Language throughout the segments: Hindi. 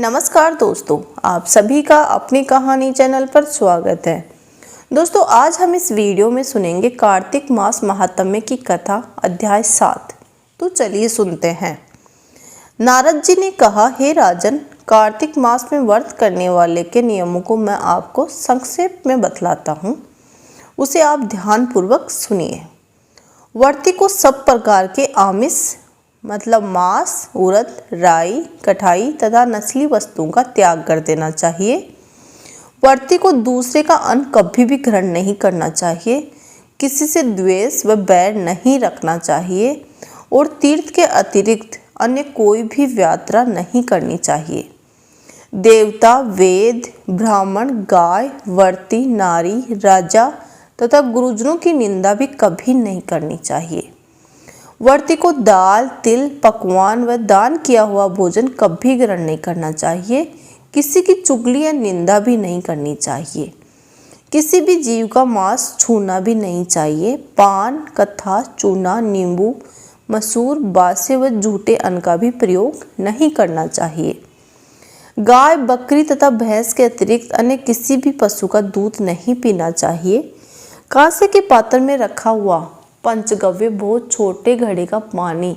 नमस्कार दोस्तों, आप सभी का अपनी कहानी चैनल पर स्वागत है। दोस्तों, आज हम इस वीडियो में सुनेंगे कार्तिक मास महात्म्य की कथा अध्याय 7। तो चलिए सुनते हैं। नारद जी ने कहा, हे राजन, कार्तिक मास में व्रत करने वाले के नियमों को मैं आपको संक्षेप में बतलाता हूँ, उसे आप ध्यानपूर्वक सुनिए। व्रती को सब प्रकार के आमिष मतलब मांस, उड़द, राई, कटाई तथा नस्ली वस्तुओं का त्याग कर देना चाहिए। व्रती को दूसरे का अन्न कभी भी ग्रहण नहीं करना चाहिए। किसी से द्वेष व बैर नहीं रखना चाहिए और तीर्थ के अतिरिक्त अन्य कोई भी यात्रा नहीं करनी चाहिए। देवता, वेद, ब्राह्मण, गाय, व्रती, नारी, राजा तथा गुरुजनों की निंदा भी कभी नहीं करनी चाहिए। व्रती को दाल, तिल, पकवान व दान किया हुआ भोजन कभी ग्रहण नहीं करना चाहिए। किसी की चुगली या निंदा भी नहीं करनी चाहिए। किसी भी जीव का मांस छूना भी नहीं चाहिए। पान, कथा, चूना, नींबू, मसूर, बासे व झूठे अन्न का भी प्रयोग नहीं करना चाहिए। गाय, बकरी तथा भैंस के अतिरिक्त अन्य किसी भी पशु का दूध नहीं पीना चाहिए। कांसे के पात्र में रखा हुआ पंचगव्य बहुत छोटे घड़े का पानी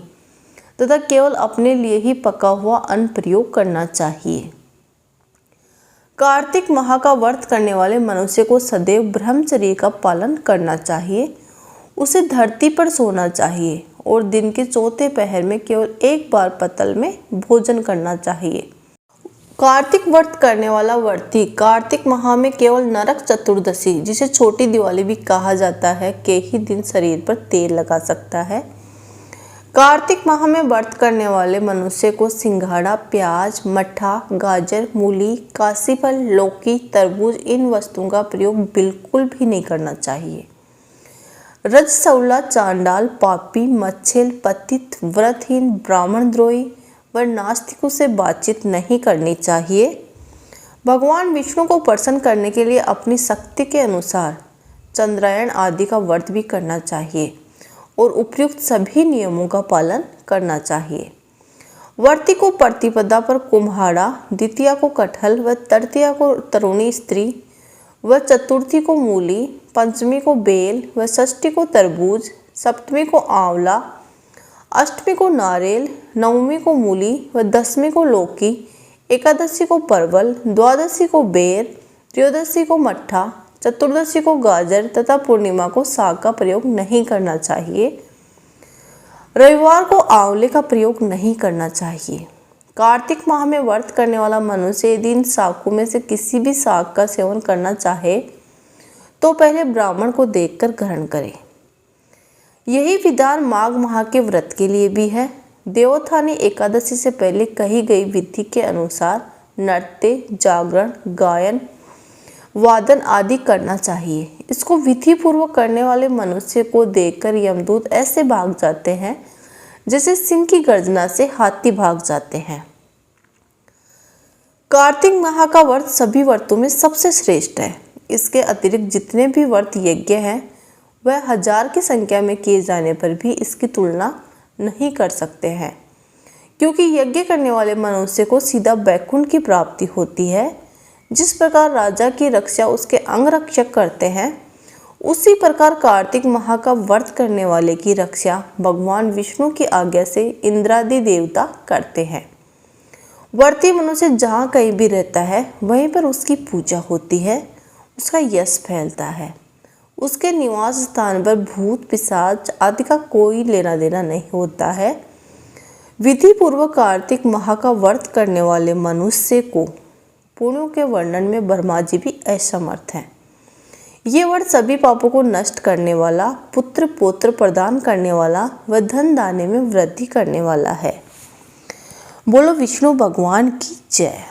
तथा केवल अपने लिए ही पका हुआ अन्न प्रयोग करना चाहिए। कार्तिक माह का व्रत करने वाले मनुष्य को सदैव ब्रह्मचर्य का पालन करना चाहिए। उसे धरती पर सोना चाहिए और दिन के चौथे पहर में केवल एक बार पतल में भोजन करना चाहिए। कार्तिक व्रत करने वाला व्रती कार्तिक माह में केवल नरक चतुर्दशी, जिसे छोटी दिवाली भी कहा जाता है, के ही दिन शरीर पर तेल लगा सकता है। कार्तिक माह में व्रत करने वाले मनुष्य को सिंघाड़ा, प्याज, मट्ठा, गाजर, मूली, काशीफल, लौकी, तरबूज इन वस्तुओं का प्रयोग बिल्कुल भी नहीं करना चाहिए। रजसौला, चांडाल, पापी, मच्छेल, पतित, व्रतहीन, ब्राह्मणद्रोही व नास्तिकों से बातचीत नहीं करनी चाहिए। भगवान विष्णु को प्रसन्न करने के लिए अपनी शक्ति के अनुसार चंद्रायण आदि का व्रत भी करना चाहिए और उपयुक्त सभी नियमों का पालन करना चाहिए। व्रती को प्रतिपदा पर कुम्हाड़ा, द्वितीया को कटहल व तृतीया को तरुणी स्त्री व चतुर्थी को मूली, पंचमी को बेल व षष्ठी को तरबूज, सप्तमी को आंवला, अष्टमी को नारियल, नवमी को मूली व दसवीं को लौकी, एकादशी को परवल, द्वादशी को बेर, त्रयोदशी को मट्ठा, चतुर्दशी को गाजर तथा पूर्णिमा को साग का प्रयोग नहीं करना चाहिए। रविवार को आंवले का प्रयोग नहीं करना चाहिए। कार्तिक माह में व्रत करने वाला मनुष्य यदि इन शाकों में से किसी भी शाक का सेवन करना चाहे तो पहले ब्राह्मण को देखकर ग्रहण करे। यही विधान माघ माह के व्रत के लिए भी है। देवोत्थानी एकादशी से पहले कही गई विधि के अनुसार नृत्य, जागरण, गायन, वादन आदि करना चाहिए। इसको विधि पूर्वक करने वाले मनुष्य को देखकर यमदूत ऐसे भाग जाते हैं जैसे सिंह की गर्जना से हाथी भाग जाते हैं। कार्तिक माह का व्रत सभी व्रतों में सबसे श्रेष्ठ है। इसके अतिरिक्त जितने भी व्रत यज्ञ हैं वह 1000 की संख्या में किए जाने पर भी इसकी तुलना नहीं कर सकते हैं, क्योंकि यज्ञ करने वाले मनुष्य को सीधा वैकुंठ की प्राप्ति होती है। जिस प्रकार राजा की रक्षा उसके अंगरक्षक करते हैं, उसी प्रकार कार्तिक माह का व्रत करने वाले की रक्षा भगवान विष्णु की आज्ञा से इंद्रादि देवता करते हैं। व्रती मनुष्य जहाँ कहीं भी रहता है वहीं पर उसकी पूजा होती है, उसका यश फैलता है। उसके निवास स्थान पर भूत, पिशाच आदि का कोई लेना देना नहीं होता है। विधि पूर्वक कार्तिक माह का व्रत करने वाले मनुष्य को पुण्यों के वर्णन में ब्रह्मा जी भी असमर्थ हैं। ये व्रत सभी पापों को नष्ट करने वाला, पुत्र पौत्र प्रदान करने वाला व धन दाने में वृद्धि करने वाला है। बोलो विष्णु भगवान की जय।